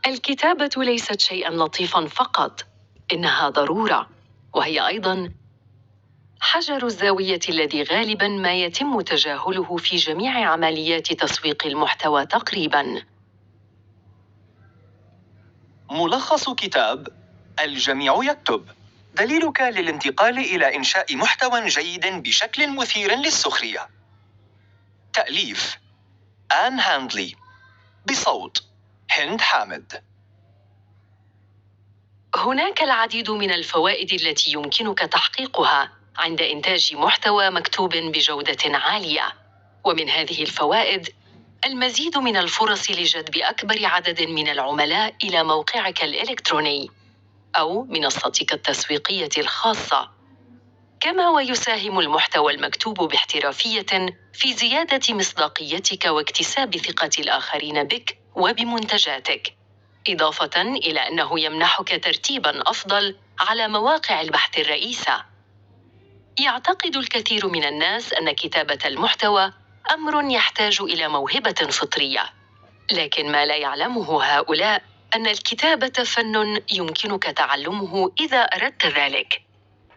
الكتابة ليست شيئاً لطيفاً فقط، إنها ضرورة، وهي أيضاً حجر الزاوية الذي غالباً ما يتم تجاهله في جميع عمليات تسويق المحتوى تقريباً. ملخص كتاب الجميع يكتب، دليلك للانتقال إلى إنشاء محتوى جيد بشكل مثير للسخرية. تأليف آن هاندلي، بصوت هند حامد. هناك العديد من الفوائد التي يمكنك تحقيقها عند إنتاج محتوى مكتوب بجودة عالية، ومن هذه الفوائد المزيد من الفرص لجذب أكبر عدد من العملاء إلى موقعك الإلكتروني أو منصتك التسويقية الخاصة. كما ويساهم المحتوى المكتوب باحترافية في زيادة مصداقيتك واكتساب ثقة الآخرين بك وبمنتجاتك، إضافة إلى أنه يمنحك ترتيباً أفضل على مواقع البحث الرئيسة. يعتقد الكثير من الناس أن كتابة المحتوى أمر يحتاج إلى موهبة فطرية، لكن ما لا يعلمه هؤلاء أن الكتابة فن يمكنك تعلمه إذا أردت ذلك،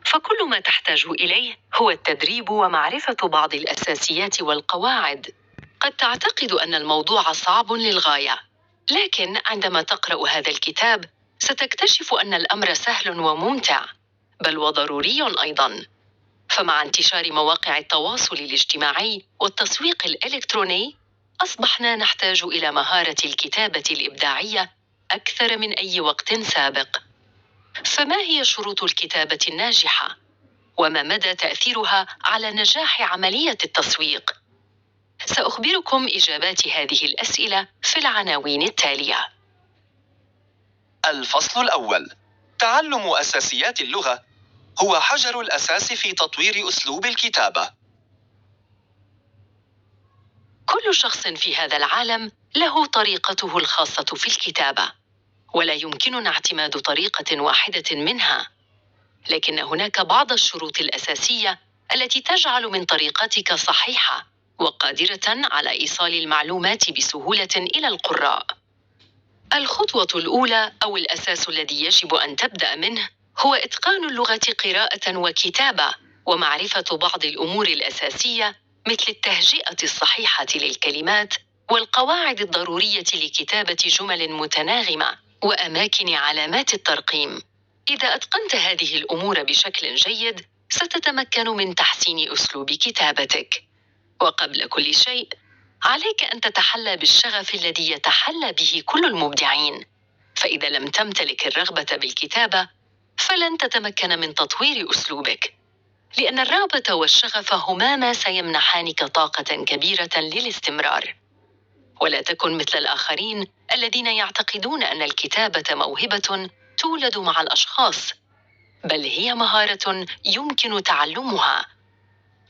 فكل ما تحتاج إليه هو التدريب ومعرفة بعض الأساسيات والقواعد. قد تعتقد أن الموضوع صعب للغاية، لكن عندما تقرأ هذا الكتاب ستكتشف أن الأمر سهل وممتع، بل وضروري أيضاً. فمع انتشار مواقع التواصل الاجتماعي والتسويق الإلكتروني، أصبحنا نحتاج إلى مهارة الكتابة الإبداعية أكثر من أي وقت سابق. فما هي شروط الكتابة الناجحة؟ وما مدى تأثيرها على نجاح عملية التسويق؟ سأخبركم إجابات هذه الأسئلة في العناوين التالية. الفصل الأول: تعلم أساسيات اللغة هو حجر الأساس في تطوير أسلوب الكتابة. كل شخص في هذا العالم له طريقته الخاصة في الكتابة، ولا يمكننا اعتماد طريقة واحدة منها، لكن هناك بعض الشروط الأساسية التي تجعل من طريقتك صحيحة وقادرة على إيصال المعلومات بسهولة إلى القراء. الخطوة الأولى أو الأساس الذي يجب أن تبدأ منه هو إتقان اللغة قراءة وكتابة، ومعرفة بعض الأمور الأساسية مثل التهجئة الصحيحة للكلمات والقواعد الضرورية لكتابة جمل متناغمة وأماكن علامات الترقيم. إذا أتقنت هذه الأمور بشكل جيد ستتمكن من تحسين أسلوب كتابتك. وقبل كل شيء عليك أن تتحلى بالشغف الذي يتحلى به كل المبدعين، فإذا لم تمتلك الرغبة بالكتابة فلن تتمكن من تطوير أسلوبك، لأن الرغبة والشغف هما ما سيمنحانك طاقة كبيرة للاستمرار. ولا تكن مثل الآخرين الذين يعتقدون أن الكتابة موهبة تولد مع الأشخاص، بل هي مهارة يمكن تعلمها.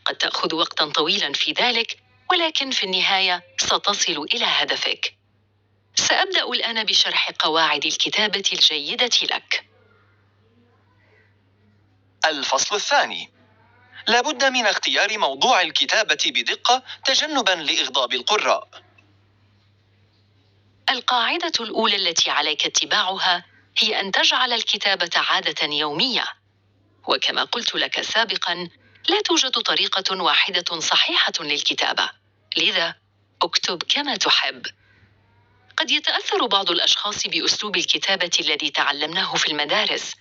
قد تأخذ وقتاً طويلاً في ذلك، ولكن في النهاية ستصل إلى هدفك. سأبدأ الآن بشرح قواعد الكتابة الجيدة لك. الفصل الثاني: لا بد من اختيار موضوع الكتابة بدقة تجنباً لإغضاب القراء. القاعدة الأولى التي عليك اتباعها هي أن تجعل الكتابة عادة يومية، وكما قلت لك سابقاً لا توجد طريقة واحدة صحيحة للكتابة، لذا اكتب كما تحب. قد يتأثر بعض الأشخاص بأسلوب الكتابة الذي تعلمناه في المدارس،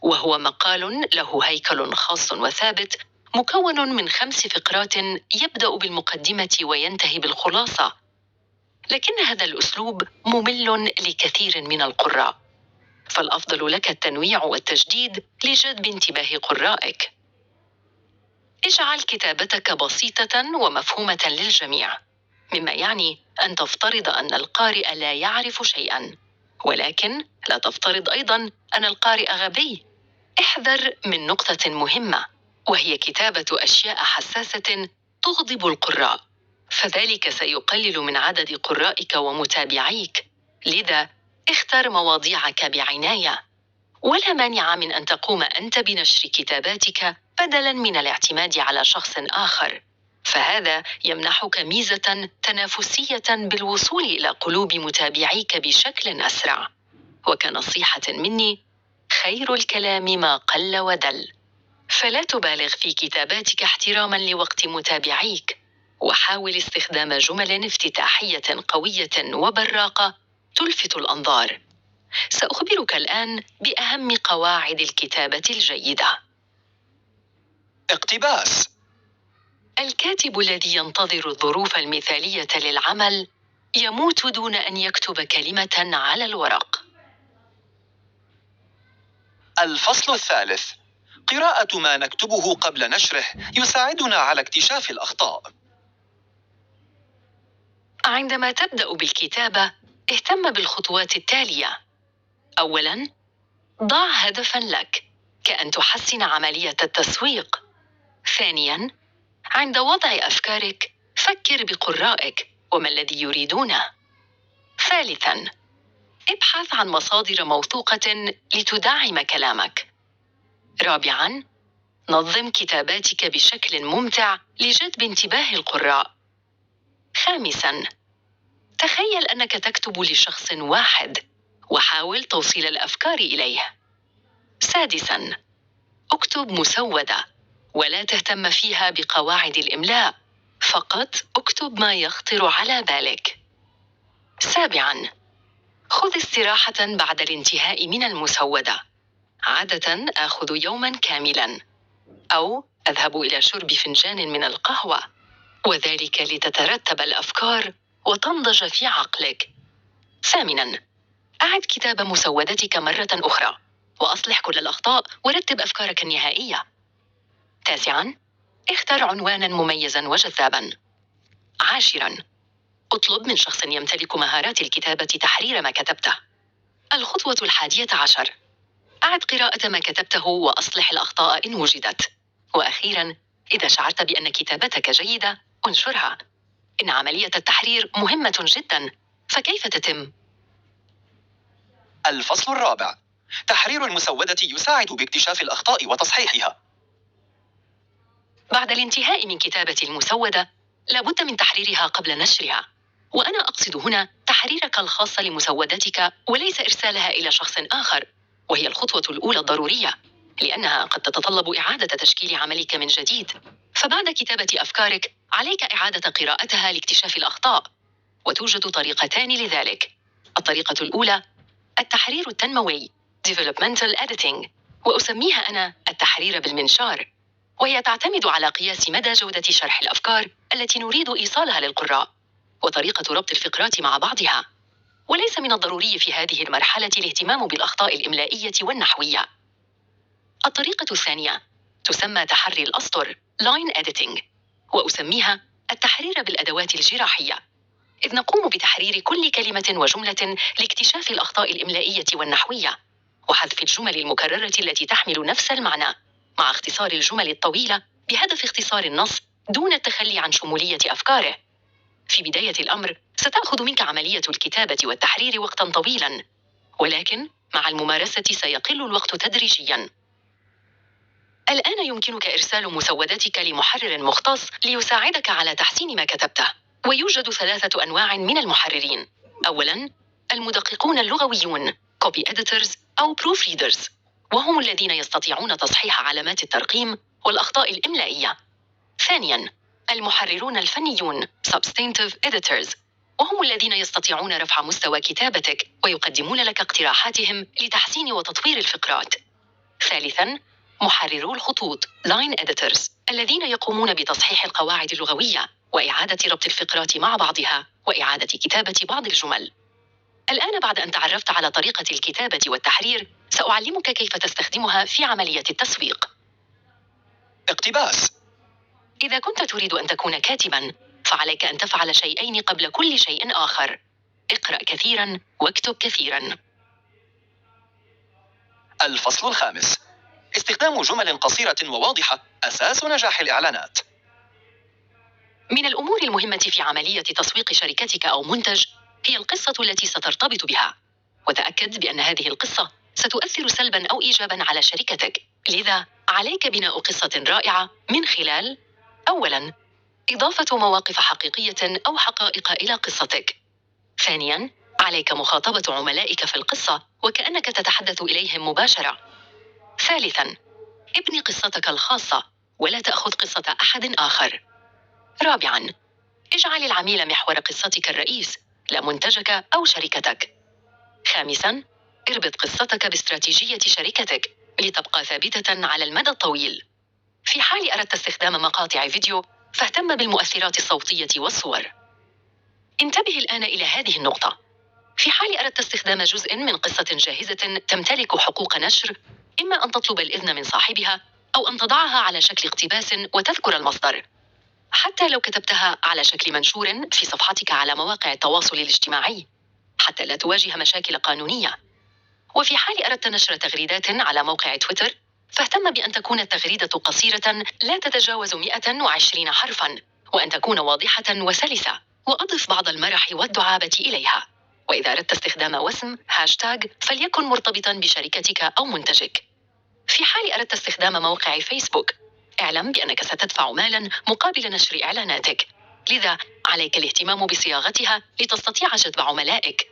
وهو مقال له هيكل خاص وثابت مكون من 5 فقرات يبدأ بالمقدمة وينتهي بالخلاصة، لكن هذا الأسلوب ممل لكثير من القراء، فالأفضل لك التنويع والتجديد لجذب انتباه قرائك. اجعل كتابتك بسيطة ومفهومة للجميع، مما يعني أن تفترض أن القارئ لا يعرف شيئاً، ولكن لا تفترض أيضاً أن القارئ غبي. احذر من نقطة مهمة، وهي كتابة أشياء حساسة تغضب القراء، فذلك سيقلل من عدد قرائك ومتابعيك، لذا اختر مواضيعك بعناية. ولا مانع من أن تقوم أنت بنشر كتاباتك بدلاً من الاعتماد على شخص آخر، فهذا يمنحك ميزة تنافسية بالوصول إلى قلوب متابعيك بشكل أسرع. وكنصيحة مني، خير الكلام ما قل ودل. فلا تبالغ في كتاباتك احتراما لوقت متابعيك، وحاول استخدام جمل افتتاحية قوية وبراقة تلفت الأنظار. سأخبرك الآن بأهم قواعد الكتابة الجيدة. اقتباس: الكاتب الذي ينتظر الظروف المثالية للعمل يموت دون أن يكتب كلمة على الورق. الفصل الثالث: قراءة ما نكتبه قبل نشره يساعدنا على اكتشاف الأخطاء. عندما تبدأ بالكتابة، اهتم بالخطوات التالية. أولاً، ضع هدفاً لك، كأن تحسن عملية التسويق. ثانياً، عند وضع أفكارك، فكر بقرائك وما الذي يريدونه. ثالثاً، ابحث عن مصادر موثوقة لتدعم كلامك. رابعاً، نظم كتاباتك بشكل ممتع لجذب انتباه القراء. خامساً، تخيل أنك تكتب لشخص واحد وحاول توصيل الأفكار إليه. سادساً، اكتب مسودة ولا تهتم فيها بقواعد الإملاء، فقط اكتب ما يخطر على بالك. سابعاً، خذ استراحة بعد الانتهاء من المسودة. عادة آخذ يوماً كاملاً، أو أذهب إلى شرب فنجان من القهوة، وذلك لتترتب الأفكار وتنضج في عقلك. ثامناً، أعد كتاب مسودتك مرة أخرى وأصلح كل الأخطاء ورتب أفكارك النهائية. تاسعاً، اختر عنوانا مميزاً وجذاباً. عاشراً، اطلب من شخص يمتلك مهارات الكتابة تحرير ما كتبته. الخطوة 11: أعد قراءة ما كتبته وأصلح الأخطاء إن وجدت. وأخيراً، إذا شعرت بأن كتابتك جيدة، انشرها. إن عملية التحرير مهمة جداً، فكيف تتم؟ الفصل الرابع: تحرير المسودة يساعد باكتشاف الأخطاء وتصحيحها. بعد الانتهاء من كتابة المسودة، لابد من تحريرها قبل نشرها. وأنا أقصد هنا تحريرك الخاص لمسودتك وليس إرسالها إلى شخص آخر، وهي الخطوة الأولى الضرورية، لأنها قد تتطلب إعادة تشكيل عملك من جديد. فبعد كتابة أفكارك، عليك إعادة قراءتها لاكتشاف الأخطاء، وتوجد طريقتان لذلك. الطريقة الأولى التحرير التنموي Developmental Editing، وأسميها أنا التحرير بالمنشار، وهي تعتمد على قياس مدى جودة شرح الأفكار التي نريد إيصالها للقراء، وطريقة ربط الفقرات مع بعضها. وليس من الضروري في هذه المرحلة الاهتمام بالأخطاء الإملائية والنحوية. الطريقة الثانية تسمى تحري الأسطر Line Editing، وأسميها التحرير بالأدوات الجراحية، إذ نقوم بتحرير كل كلمة وجملة لاكتشاف الأخطاء الإملائية والنحوية، وحذف الجمل المكررة التي تحمل نفس المعنى، مع اختصار الجمل الطويلة بهدف اختصار النص دون التخلي عن شمولية أفكاره. في بداية الأمر ستأخذ منك عملية الكتابة والتحرير وقتاً طويلاً، ولكن مع الممارسة سيقل الوقت تدريجياً. الآن يمكنك إرسال مسودتك لمحرر مختص ليساعدك على تحسين ما كتبته. ويوجد 3 أنواع من المحررين. أولاً، المدققون اللغويون Copy Editors أو Proofreaders، وهم الذين يستطيعون تصحيح علامات الترقيم والأخطاء الإملائية. ثانياً، المحررون الفنيون Substantive Editors، وهم الذين يستطيعون رفع مستوى كتابتك ويقدمون لك اقتراحاتهم لتحسين وتطوير الفقرات. ثالثاً، محررو الخطوط Line Editors، الذين يقومون بتصحيح القواعد اللغوية وإعادة ربط الفقرات مع بعضها وإعادة كتابة بعض الجمل. الآن بعد أن تعرفت على طريقة الكتابة والتحرير، سأعلمك كيف تستخدمها في عملية التسويق. اقتباس: إذا كنت تريد أن تكون كاتباً، فعليك أن تفعل شيئين قبل كل شيء آخر: اقرأ كثيراً واكتب كثيراً. الفصل الخامس: استخدام جمل قصيرة وواضحة أساس نجاح الإعلانات. من الأمور المهمة في عملية تسويق شركتك أو منتج هي القصة التي سترتبط بها، وتأكد بأن هذه القصة ستؤثر سلباً أو إيجاباً على شركتك. لذا عليك بناء قصة رائعة من خلال: أولاً، إضافة مواقف حقيقية أو حقائق إلى قصتك. ثانياً، عليك مخاطبة عملائك في القصة وكأنك تتحدث إليهم مباشرة. ثالثاً، ابني قصتك الخاصة ولا تأخذ قصة أحد آخر. رابعاً، اجعل العميل محور قصتك الرئيس، لا منتجك أو شركتك. خامساً، اربط قصتك باستراتيجية شركتك لتبقى ثابتة على المدى الطويل. في حال أردت استخدام مقاطع فيديو، فاهتم بالمؤثرات الصوتية والصور. انتبه الآن إلى هذه النقطة. في حال أردت استخدام جزء من قصة جاهزة تمتلك حقوق نشر، إما أن تطلب الإذن من صاحبها أو أن تضعها على شكل اقتباس وتذكر المصدر. حتى لو كتبتها على شكل منشور في صفحتك على مواقع التواصل الاجتماعي، حتى لا تواجه مشاكل قانونية. وفي حال أردت نشر تغريدات على موقع تويتر، فاهتم بأن تكون التغريدة قصيرة لا تتجاوز 120 حرفاً، وأن تكون واضحة وسلسة، وأضف بعض المرح والدعابة إليها. وإذا أردت استخدام وسم هاشتاغ، فليكن مرتبطاً بشركتك أو منتجك. في حال أردت استخدام موقع فيسبوك، اعلم بأنك ستدفع مالاً مقابل نشر إعلاناتك، لذا عليك الاهتمام بصياغتها لتستطيع جذب عملائك.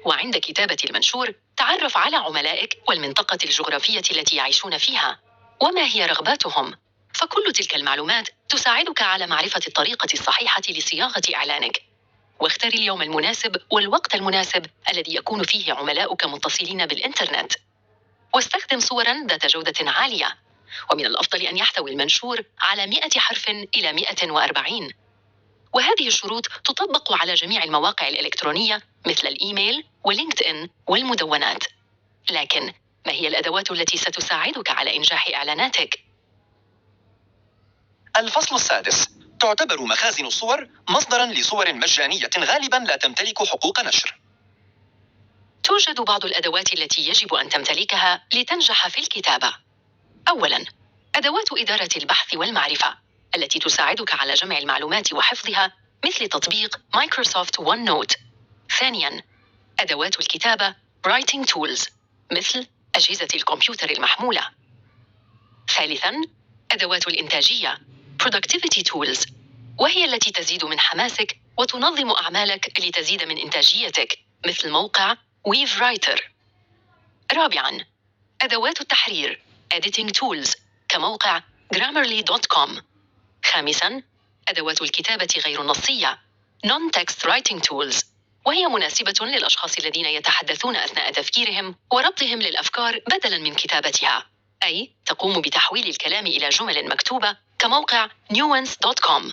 وعند كتابة المنشور، تعرف على عملائك والمنطقة الجغرافية التي يعيشون فيها، وما هي رغباتهم، فكل تلك المعلومات تساعدك على معرفة الطريقة الصحيحة لصياغة إعلانك. واختر اليوم المناسب والوقت المناسب الذي يكون فيه عملاؤك متصلين بالإنترنت. واستخدم صوراً ذات جودة عالية، ومن الأفضل أن يحتوي المنشور على 100 حرف إلى 140. وهذه الشروط تطبق على جميع المواقع الإلكترونية مثل الإيميل ولينكد إن والمدونات. لكن ما هي الأدوات التي ستساعدك على إنجاح إعلاناتك؟ الفصل السادس. تعتبر مخازن الصور مصدراً لصور مجانية غالباً لا تمتلك حقوق نشر. توجد بعض الأدوات التي يجب أن تمتلكها لتنجح في الكتابة. أولاً، أدوات إدارة البحث والمعرفة التي تساعدك على جمع المعلومات وحفظها، مثل تطبيق مايكروسوفت ون نوت. ثانياً، أدوات الكتابة Writing Tools مثل أجهزة الكمبيوتر المحمولة. ثالثاً، أدوات الإنتاجية Productivity Tools، وهي التي تزيد من حماسك وتنظم أعمالك لتزيد من إنتاجيتك، مثل موقع Weave Writer. رابعاً، أدوات التحرير Editing Tools كموقع Grammarly.com. خامساً، أدوات الكتابة غير النصية Non-Text Writing Tools، وهي مناسبة للأشخاص الذين يتحدثون أثناء تفكيرهم وربطهم للأفكار بدلاً من كتابتها، أي تقوم بتحويل الكلام إلى جمل مكتوبة كموقع Nuance.com.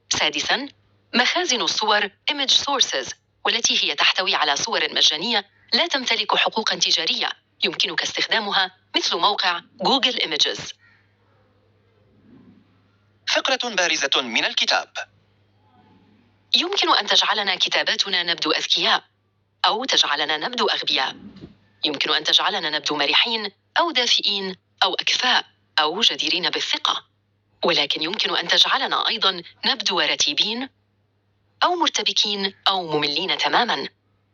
سادساً، مخازن الصور Image Sources، والتي هي تحتوي على صور مجانية لا تمتلك حقوقاً تجارية يمكنك استخدامها، مثل موقع Google Images. فقرة بارزة من الكتاب. يمكن أن تجعلنا كتاباتنا نبدو أذكياء، أو تجعلنا نبدو أغبياء. يمكن أن تجعلنا نبدو مرحين أو دافئين أو أكفاء أو جديرين بالثقة. ولكن يمكن أن تجعلنا أيضاً نبدو رتيبين أو مرتبكين أو مملين تماماً.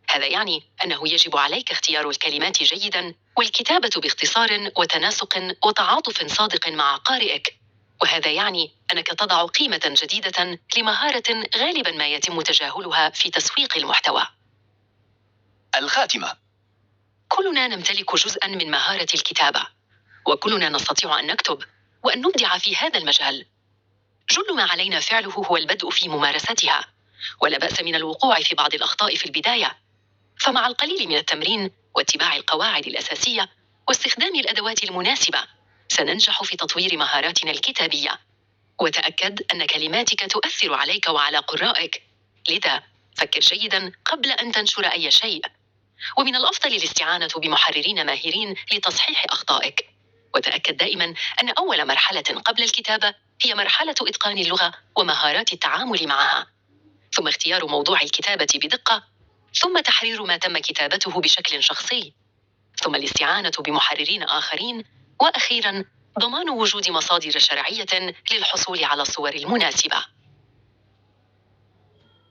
هذا يعني أنه يجب عليك اختيار الكلمات جيداً والكتابة باختصار وتناسق وتعاطف صادق مع قارئك. وهذا يعني أنك تضع قيمة جديدة لمهارة غالباً ما يتم تجاهلها في تسويق المحتوى. الخاتمة. كلنا نمتلك جزءاً من مهارة الكتابة، وكلنا نستطيع أن نكتب وأن نبدع في هذا المجال. جل ما علينا فعله هو البدء في ممارستها، ولا بأس من الوقوع في بعض الأخطاء في البداية. فمع القليل من التمرين واتباع القواعد الأساسية واستخدام الأدوات المناسبة، سننجح في تطوير مهاراتنا الكتابية. وتأكد أن كلماتك تؤثر عليك وعلى قرائك، لذا فكر جيداً قبل أن تنشر أي شيء. ومن الأفضل الاستعانة بمحررين ماهرين لتصحيح أخطائك. وتأكد دائماً أن أول مرحلة قبل الكتابة هي مرحلة إتقان اللغة ومهارات التعامل معها، ثم اختيار موضوع الكتابة بدقة، ثم تحرير ما تم كتابته بشكل شخصي، ثم الاستعانة بمحررين آخرين، وأخيراً ضمان وجود مصادر شرعية للحصول على الصور المناسبة.